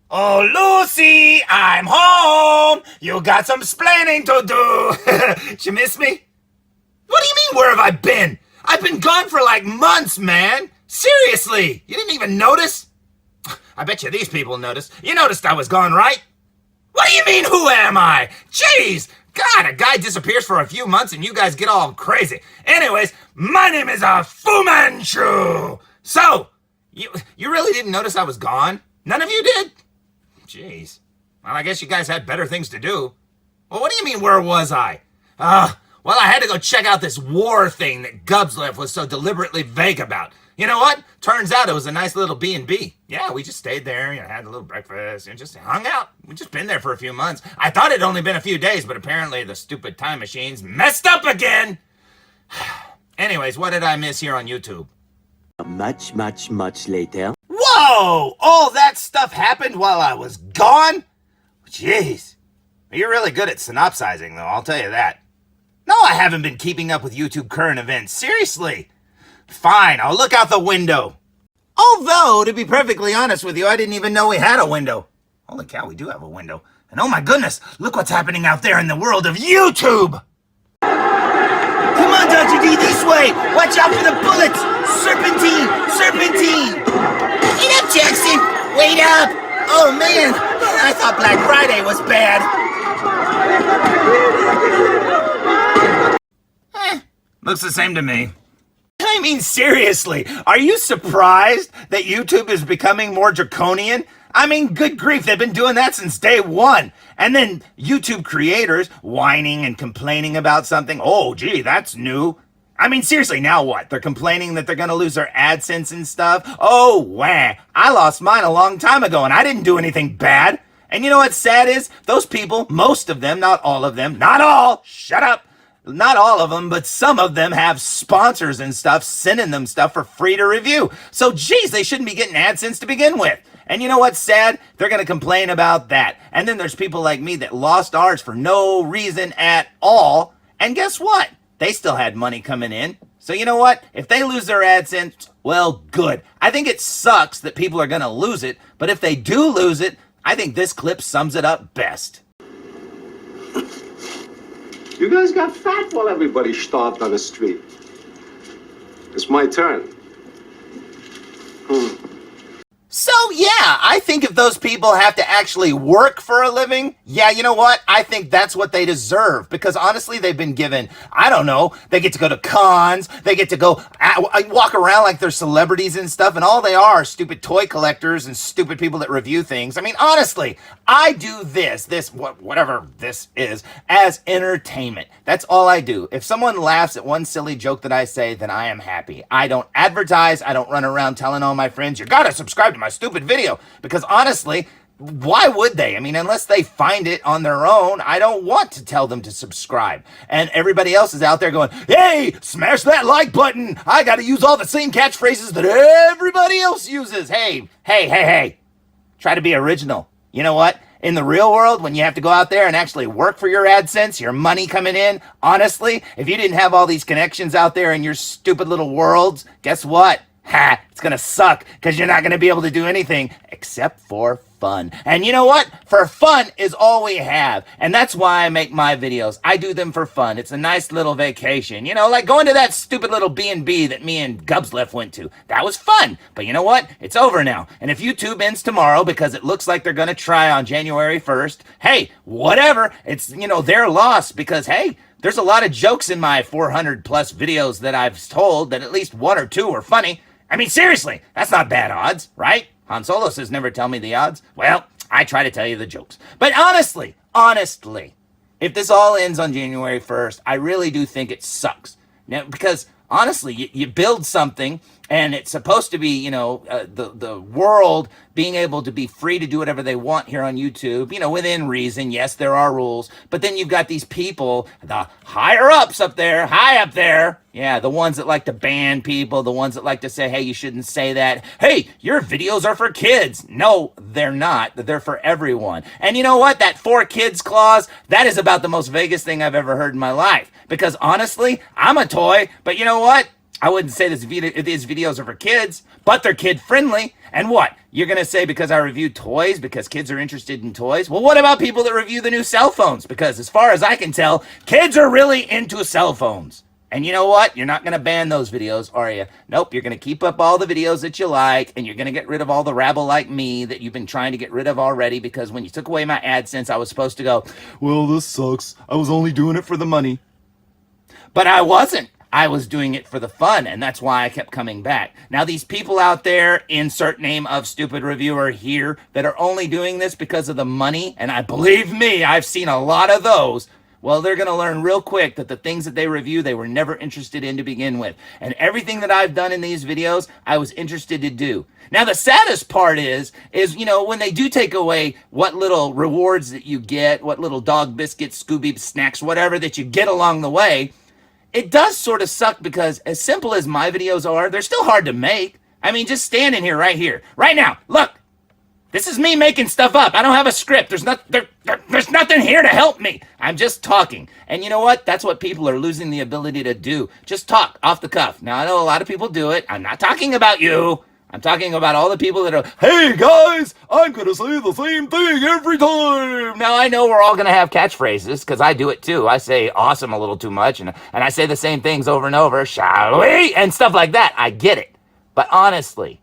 Oh, Lucy, I'm home. You got some splaining to do. Did you miss me? What do you mean, where have I been? I've been gone for like months, man. Seriously, you didn't even notice? I bet you these people noticed. You noticed I was gone, right? What do you mean, who am I? Jeez, God, a guy disappears for a few months and you guys get all crazy. Anyways, my name is Fu Manchu. So, you really didn't notice I was gone? None of you did? Jeez. Well, I guess you guys had better things to do. Well, what do you mean, where was I? Well, I had to go check out this war thing that Gubsliff was so deliberately vague about. You know what? Turns out it was a nice little B&B. Yeah, we just stayed there, had a little breakfast, and just hung out. We just been there for a few months. I thought it'd only been a few days, but apparently the stupid time machines messed up again. Anyways, what did I miss here on YouTube? Much later. Whoa! All that stuff happened while I was gone? Jeez. You're really good at synopsizing, though, I'll tell you that. No, I haven't been keeping up with YouTube current events. Seriously. Fine, I'll look out the window. Although, to be perfectly honest with you, I didn't even know we had a window. Holy cow, we do have a window. And oh my goodness, look what's happening out there in the world of YouTube! Come on, Dr. D, this way! Watch out for the bullets! Serpentine! Serpentine! Wait up, Jackson! Wait up! Oh man, I thought Black Friday was bad. Looks the same to me. I mean, seriously, are you surprised that YouTube is becoming more draconian? I mean, good grief, they've been doing that since day one. And then YouTube creators whining and complaining about something. Oh, gee, that's new. I mean, seriously, now what? They're complaining that they're going to lose their AdSense and stuff? Oh, wah. I lost mine a long time ago, and I didn't do anything bad. And you know what's sad is? Those people, most of them, not all of them, not all, shut up. Not all of them, but some of them have sponsors and stuff sending them stuff for free to review. So, geez, they shouldn't be getting AdSense to begin with. And you know what's sad? They're going to complain about that. And then there's people like me that lost ours for no reason at all. And guess what? They still had money coming in. So you know what? If they lose their AdSense, well, good. I think it sucks that people are going to lose it. But if they do lose it, I think this clip sums it up best. You guys got fat while everybody starved on the street. It's my turn. So yeah, I think if those people have to actually work for a living, yeah, you know what? I think that's what they deserve. Because honestly, they've been given, I don't know, they get to go to cons, they get to go walk around like they're celebrities and stuff, and all they are stupid toy collectors and stupid people that review things. I mean, honestly, I do whatever this is, as entertainment. That's all I do. If someone laughs at one silly joke that I say, then I am happy. I don't advertise, I don't run around telling all my friends, you gotta subscribe to my stupid video, because honestly, why would they? I mean, unless they find it on their own, I don't want to tell them to subscribe. And everybody else is out there going, hey, smash that like button. I got to use all the same catchphrases that everybody else uses. Hey. Try to be original. You know what? In the real world, when you have to go out there and actually work for your AdSense, your money coming in, honestly, if you didn't have all these connections out there in your stupid little worlds, guess what? It's gonna suck, because you're not gonna be able to do anything except for fun. And you know what? For fun is all we have. And that's why I make my videos. I do them for fun. It's a nice little vacation. You know, like going to that stupid little B&B that me and Gubsliff went to. That was fun. But you know what? It's over now. And if YouTube ends tomorrow because it looks like they're gonna try on January 1st, hey, whatever. It's, their loss, because, hey, there's a lot of jokes in my 400 plus videos that I've told that at least one or two are funny. I mean, seriously, that's not bad odds, right? Han Solo says never tell me the odds. Well, I try to tell you the jokes. But honestly, if this all ends on January 1st, I really do think it sucks. Now, because honestly, you build something and it's supposed to be, the world being able to be free to do whatever they want here on YouTube, within reason. Yes, there are rules. But then you've got these people, the higher ups up there, high up there. Yeah, the ones that like to ban people, the ones that like to say, hey, you shouldn't say that. Hey, your videos are for kids. No, they're not. They're for everyone. And you know what? That for kids clause, that is about the most vaguest thing I've ever heard in my life. Because honestly, I'm a toy, but you know what? I wouldn't say these videos are for kids, but they're kid friendly. And what? You're going to say because I review toys, because kids are interested in toys? Well, what about people that review the new cell phones? Because as far as I can tell, kids are really into cell phones. And you know what? You're not going to ban those videos, are you? Nope, you're going to keep up all the videos that you like, and you're going to get rid of all the rabble like me that you've been trying to get rid of already, because when you took away my AdSense, I was supposed to go, well, this sucks. I was only doing it for the money. But I wasn't. I was doing it for the fun, and that's why I kept coming back. Now, these people out there, insert name of stupid reviewer here, that are only doing this because of the money, and I believe me, I've seen a lot of those. Well, they're going to learn real quick that the things that they review, they were never interested in to begin with. And everything that I've done in these videos, I was interested to do. Now, the saddest part is, when they do take away what little rewards that you get, what little dog biscuits, Scooby snacks, whatever that you get along the way, it does sort of suck because as simple as my videos are, they're still hard to make. I mean, just standing here, right now, look. This is me making stuff up. I don't have a script. There's nothing here to help me. I'm just talking. And you know what? That's what people are losing the ability to do. Just talk off the cuff. Now, I know a lot of people do it. I'm not talking about you. I'm talking about all the people that are, hey guys, I'm going to say the same thing every time. Now, I know we're all going to have catchphrases because I do it too. I say awesome a little too much and I say the same things over and over, shall we? And stuff like that. I get it. But honestly,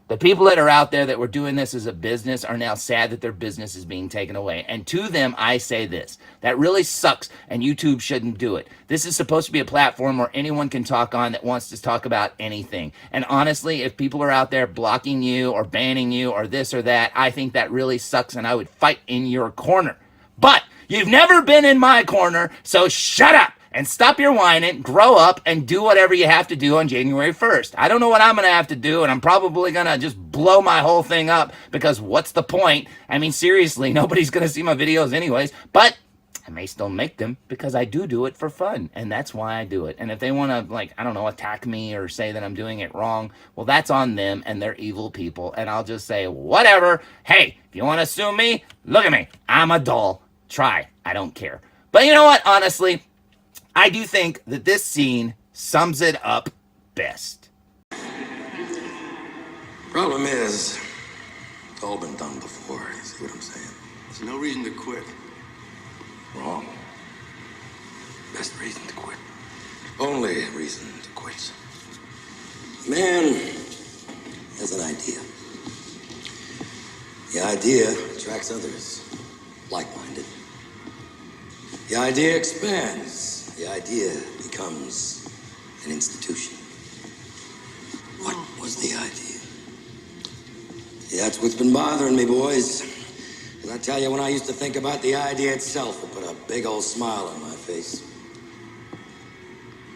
the people that are out there that were doing this as a business are now sad that their business is being taken away. And to them, I say this. That really sucks, and YouTube shouldn't do it. This is supposed to be a platform where anyone can talk on that wants to talk about anything. And honestly, if people are out there blocking you or banning you or this or that, I think that really sucks, and I would fight in your corner. But you've never been in my corner, so shut up. And stop your whining, grow up, and do whatever you have to do on January 1st. I don't know what I'm going to have to do, and I'm probably going to just blow my whole thing up, because what's the point? I mean, seriously, nobody's going to see my videos anyways, but I may still make them because I do it for fun, and that's why I do it. And if they want to, attack me or say that I'm doing it wrong, well, that's on them, and they're evil people, and I'll just say, whatever. Hey, if you want to sue me, look at me. I'm a doll. Try. I don't care. But you know what? Honestly, I do think that this scene sums it up best. Problem is, it's all been done before. You see what I'm saying? There's no reason to quit. Wrong. Best reason to quit. Only reason to quit. Man has an idea. The idea attracts others, like-minded. The idea expands. The idea becomes an institution. What was the idea? See, that's what's been bothering me, boys. Because I tell you, when I used to think about the idea itself, it put a big old smile on my face.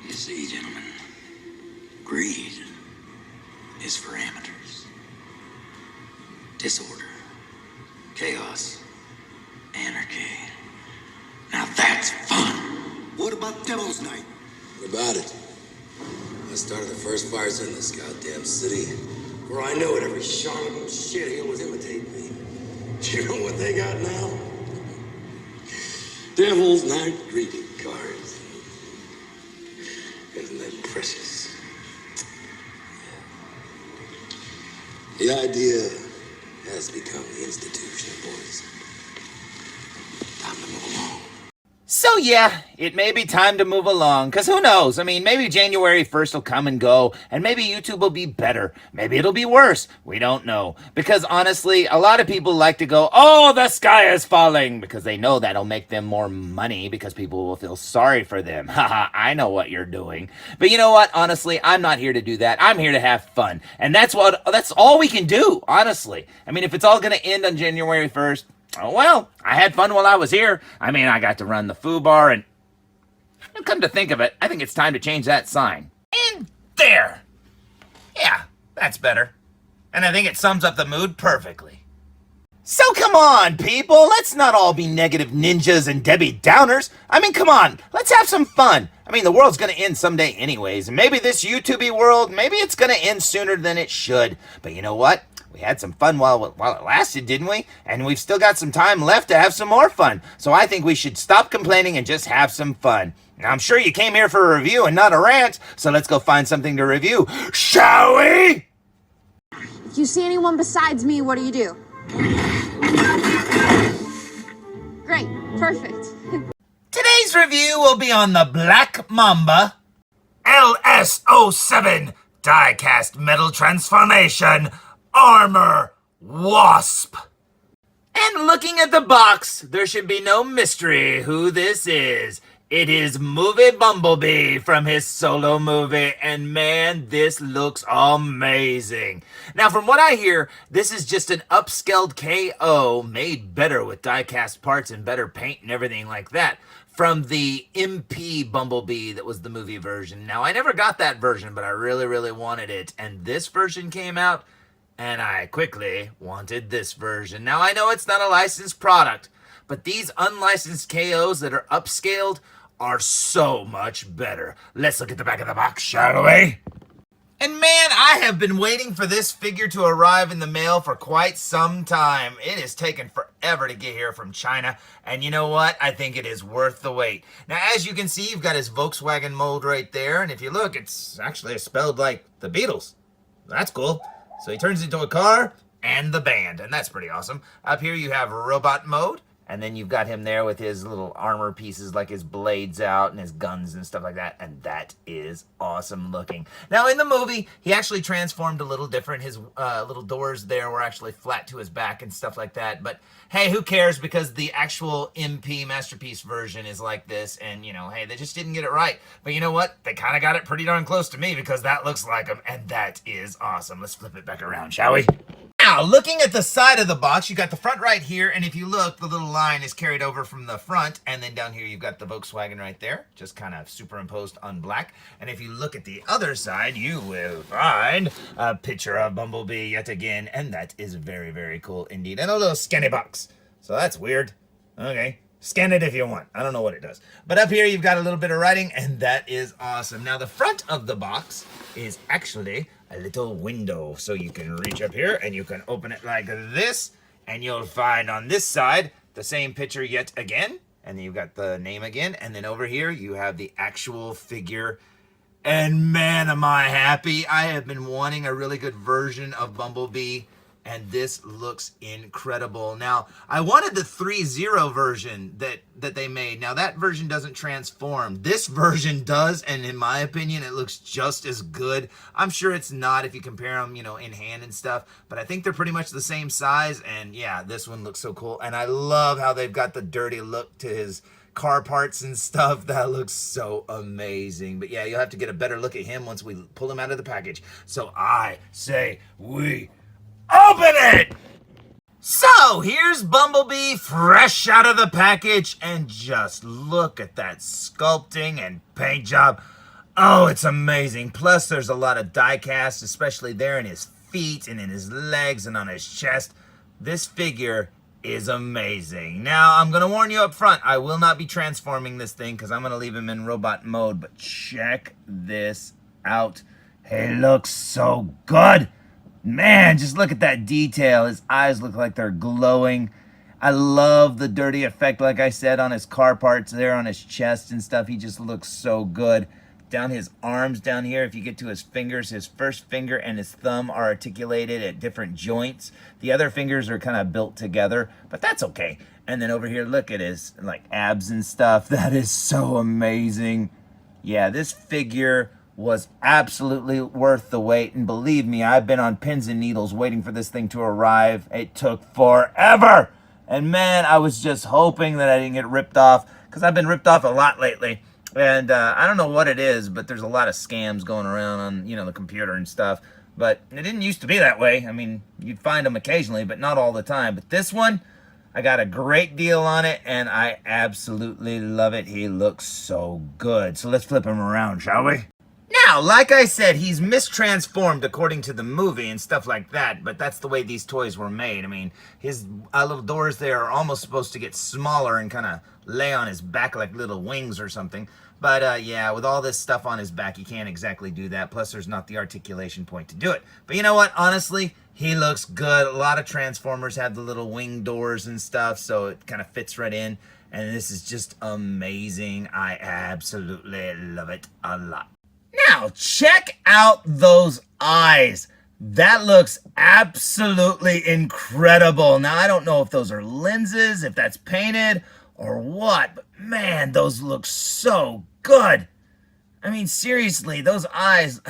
You see, gentlemen, greed is for amateurs. Disorder, chaos, anarchy. Now that's fun. What about Devil's Night? What about it? I started the first fires in this goddamn city. Where I knew it, every charlatan shitheel was imitating me. Do you know what they got now? Devil's Night greeting cards. Isn't that precious? The idea has become the institution, boys. Time to move along. So yeah, it may be time to move along, because who knows? I mean, maybe January 1st will come and go, and maybe YouTube will be better. Maybe it'll be worse. We don't know. Because honestly, a lot of people like to go, oh, the sky is falling, because they know that'll make them more money, because people will feel sorry for them. Haha, I know what you're doing. But you know what? Honestly, I'm not here to do that. I'm here to have fun. And that's all we can do, honestly. I mean, if it's all going to end on January 1st, oh, well, I had fun while I was here. I mean, I got to run the foo bar, and come to think of it, I think it's time to change that sign. And there. Yeah, that's better. And I think it sums up the mood perfectly. So come on, people. Let's not all be negative ninjas and Debbie Downers. I mean, come on. Let's have some fun. I mean, the world's going to end someday anyways. And maybe this YouTube-y world, maybe it's going to end sooner than it should. But you know what? We had some fun while it lasted, didn't we? And we've still got some time left to have some more fun. So I think we should stop complaining and just have some fun. Now, I'm sure you came here for a review and not a rant, so let's go find something to review, shall we? If you see anyone besides me, what do? Great, perfect. Today's review will be on the Black Mamba LS-07 die-cast metal transformation Armour Wasp. And looking at the box, there should be no mystery who this is. It is Movie Bumblebee from his solo movie, and man, this looks amazing. Now, from what I hear, this is just an upscaled KO made better with die-cast parts and better paint and everything like that from the MP Bumblebee that was the movie version. Now, I never got that version, but I really, really wanted it, and this version came out, and I quickly wanted this version. Now, I know it's not a licensed product, but these unlicensed KOs that are upscaled are so much better. Let's look at the back of the box, shall we? And man, I have been waiting for this figure to arrive in the mail for quite some time. It has taken forever to get here from China, and you know what? I think it is worth the wait. Now, as you can see, you've got his Volkswagen mold right there, and if you look, it's actually spelled like the Beatles. That's cool. So he turns into a car and the band, and that's pretty awesome. Up here you have robot mode, and then you've got him there with his little armor pieces like his blades out and his guns and stuff like that, and that is awesome looking. Now in the movie, he actually transformed a little different. His little doors there were actually flat to his back and stuff like that, but hey, who cares, because the actual MP Masterpiece version is like this, and you know, hey, they just didn't get it right. But you know what? They kind of got it pretty darn close to me, because that looks like him, and that is awesome. Let's flip it back around, shall we? Now, looking at the side of the box, you got the front right here, and if you look, the little line is carried over from the front, and then down here you've got the Volkswagen right there, just kind of superimposed on black. And if you look at the other side, you will find a picture of Bumblebee yet again, and that is very, very cool indeed. And a little scanny box. So that's weird. Okay. Scan it if you want. I don't know what it does. But up here, you've got a little bit of writing, and that is awesome. Now, the front of the box is actually a little window. So you can reach up here, and you can open it like this, and you'll find on this side the same picture yet again. And then you've got the name again. And then over here, you have the actual figure. And man, am I happy. I have been wanting a really good version of Bumblebee, and this looks incredible. Now, I wanted the 3.0 version that they made. Now, that version doesn't transform. This version does, and in my opinion, it looks just as good. I'm sure it's not if you compare them, you know, in hand and stuff, but I think they're pretty much the same size, and yeah, this one looks so cool. And I love how they've got the dirty look to his car parts and stuff. That looks so amazing. But yeah, you'll have to get a better look at him once we pull him out of the package. So I say we open it! So, here's Bumblebee fresh out of the package, and just look at that sculpting and paint job. Oh, it's amazing. Plus, there's a lot of die cast, especially there in his feet and in his legs and on his chest. This figure is amazing. Now, I'm going to warn you up front, I will not be transforming this thing because I'm going to leave him in robot mode, but check this out. He looks so good. Man, just look at that detail. His eyes look like they're glowing. I love the dirty effect, like I said, on his car parts there, on his chest and stuff. He just looks so good. Down his arms down here, if you get to his fingers, his first finger and his thumb are articulated at different joints. The other fingers are kind of built together, but that's okay. And then over here, look at his like abs and stuff. That is so amazing. Yeah, this figure was absolutely worth the wait, and believe me, I've been on pins and needles waiting for this thing to arrive. It took forever, and man, I was just hoping that I didn't get ripped off, because I've been ripped off a lot lately, and I don't know what it is, but there's a lot of scams going around on, you know, the computer and stuff, but it didn't used to be that way. I mean, you'd find them occasionally, but not all the time. But this one, I got a great deal on it, and I absolutely love it. He looks so good. So let's flip him around, shall we? Now, like I said, he's mistransformed according to the movie and stuff like that, but that's the way these toys were made. I mean, his little doors there are almost supposed to get smaller and kind of lay on his back like little wings or something. But yeah, with all this stuff on his back, you can't exactly do that. Plus, there's not the articulation point to do it. But you know what? Honestly, he looks good. A lot of Transformers have the little wing doors and stuff, so it kind of fits right in. And this is just amazing. I absolutely love it a lot. Now, check out those eyes. That looks absolutely incredible. Now, I don't know if those are lenses, if that's painted, or what, but man, those look so good. I mean, seriously, those eyes,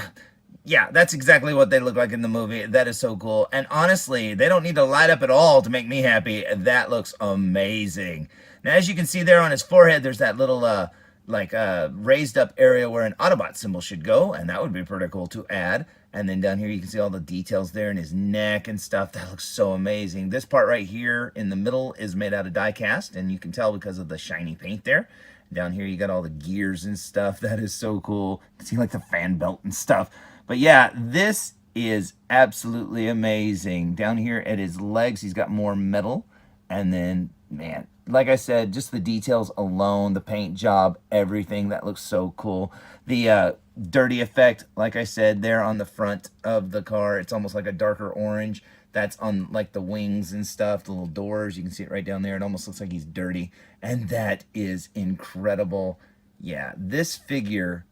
yeah, that's exactly what they look like in the movie. That is so cool. And honestly, they don't need to light up at all to make me happy. That looks amazing. Now, as you can see there on his forehead, there's that little, raised up area where an Autobot symbol should go, and that would be pretty cool to add. And then down here, you can see all the details there in his neck and stuff. That looks so amazing. This part right here in the middle is made out of die cast, and you can tell because of the shiny paint there. Down here, you got all the gears and stuff. That is so cool. You can see like the fan belt and stuff. But yeah, this is absolutely amazing. Down here at his legs, he's got more metal. And then, man, like I said, just the details alone, the paint job, everything, that looks so cool. The dirty effect, like I said, there on the front of the car, it's almost like a darker orange. That's on like the wings and stuff, the little doors. You can see it right down there. It almost looks like he's dirty. And that is incredible. Yeah, this figure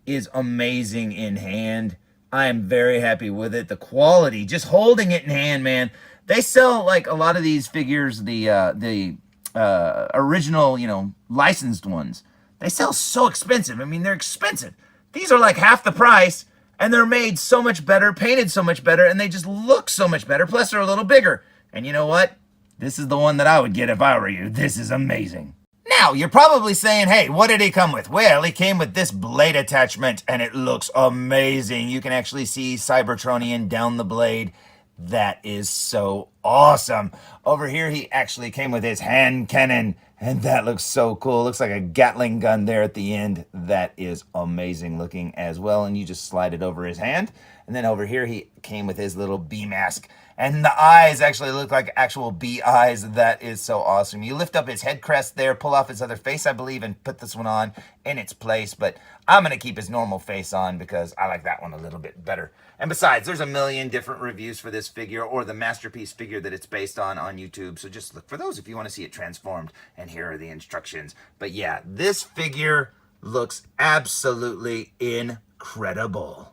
is amazing in hand. I am very happy with it. The quality, just holding it in hand, man. They sell like a lot of these figures, the original, you know, licensed ones. They sell so expensive. I mean, they're expensive. These are like half the price, and they're made so much better, painted so much better, and they just look so much better. Plus, they're a little bigger. And you know what? This is the one that I would get if I were you. This is amazing. Now, you're probably saying, hey, what did he come with? Well, he came with this blade attachment, and it looks amazing. You can actually see Cybertronian down the blade. That is so awesome. Over here, he actually came with his hand cannon, and that looks so cool. Looks like a Gatling gun there at the end. That is amazing looking as well, and you just slide it over his hand. And then over here, he came with his little bee mask. And the eyes actually look like actual bee eyes. That is so awesome. You lift up his head crest there, pull off his other face, I believe, and put this one on in its place. But I'm going to keep his normal face on because I like that one a little bit better. And besides, there's a million different reviews for this figure or the masterpiece figure that it's based on YouTube. So just look for those if you want to see it transformed. And here are the instructions. But yeah, this figure looks absolutely incredible.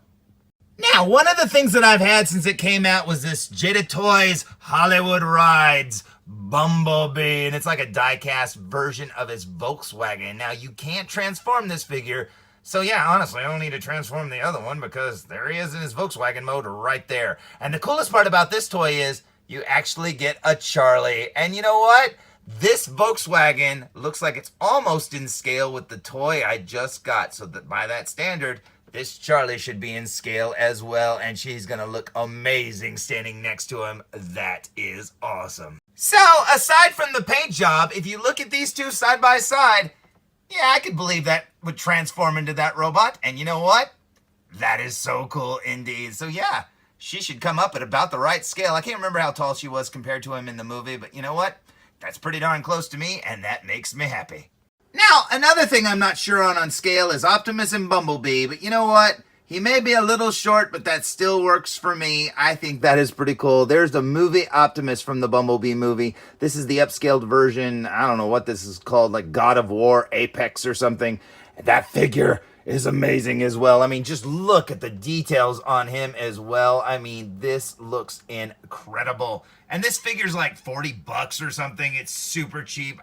Now, one of the things that I've had since it came out was this Jada Toys Hollywood Rides Bumblebee, and it's like a die-cast version of his Volkswagen. Now, you can't transform this figure, so yeah, honestly, I don't need to transform the other one because there he is in his Volkswagen mode right there. And the coolest part about this toy is you actually get a Charlie, and you know what? This Volkswagen looks like it's almost in scale with the toy I just got, so that by that standard, this Charlie should be in scale as well, and she's gonna look amazing standing next to him. That is awesome. So, aside from the paint job, if you look at these two side by side, yeah, I could believe that would transform into that robot, and you know what? That is so cool indeed. So yeah, she should come up at about the right scale. I can't remember how tall she was compared to him in the movie, but you know what? That's pretty darn close to me, and that makes me happy. Now, another thing I'm not sure on scale is Optimus and Bumblebee, but you know what? He may be a little short, but that still works for me. I think that is pretty cool. There's the movie Optimus from the Bumblebee movie. This is the upscaled version. I don't know what this is called, like God of War, Apex or something. That figure is amazing as well. I mean, just look at the details on him as well. I mean, this looks incredible. And this figure's like 40 bucks or something. It's super cheap.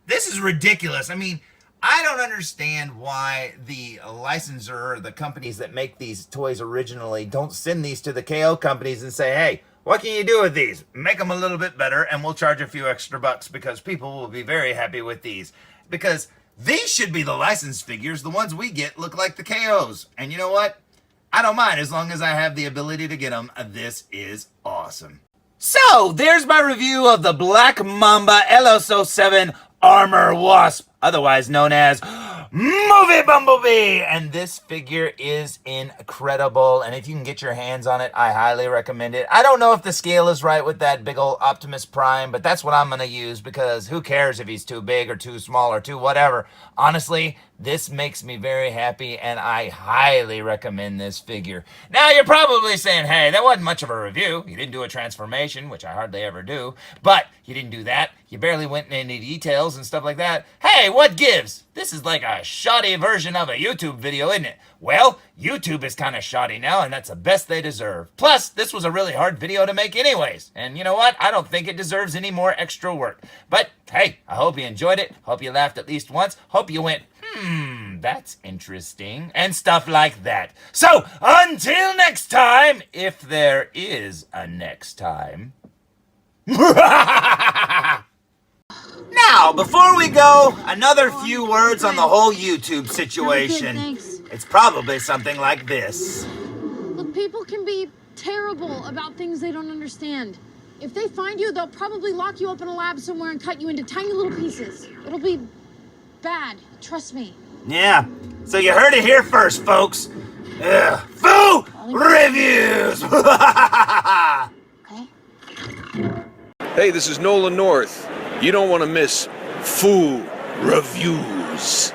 This is ridiculous. I mean, I don't understand why the licensor or the companies that make these toys originally don't send these to the KO companies and say, hey, what can you do with these? Make them a little bit better and we'll charge a few extra bucks because people will be very happy with these. Because these should be the licensed figures. The ones we get look like the KOs. And you know what? I don't mind as long as I have the ability to get them. This is awesome. So, there's my review of the Black Mamba LS-07 Armour Wasp, otherwise known as Movie Bumblebee! And this figure is incredible, and if you can get your hands on it, I highly recommend it. I don't know if the scale is right with that big old Optimus Prime, but that's what I'm going to use, because who cares if he's too big or too small or too whatever. Honestly, this makes me very happy, and I highly recommend this figure. Now, you're probably saying, hey, that wasn't much of a review. You didn't do a transformation, which I hardly ever do, but you didn't do that. You barely went into any details and stuff like that. Hey, what gives? This is like a shoddy version of a YouTube video, isn't it? Well, YouTube is kind of shoddy now, and that's the best they deserve. Plus, this was a really hard video to make anyways. And you know what? I don't think it deserves any more extra work. But hey, I hope you enjoyed it. Hope you laughed at least once. Hope you went, that's interesting, and stuff like that. So, until next time, if there is a next time. Now, before we go, another few words on the whole YouTube situation. Thanks. It's probably something like this. Look, people can be terrible about things they don't understand. If they find you, they'll probably lock you up in a lab somewhere and cut you into tiny little pieces. It'll be bad, trust me. Yeah, so you heard it here first, folks. Foo Reviews! Okay? Hey, this is Nolan North. You don't want to miss Foo Reviews.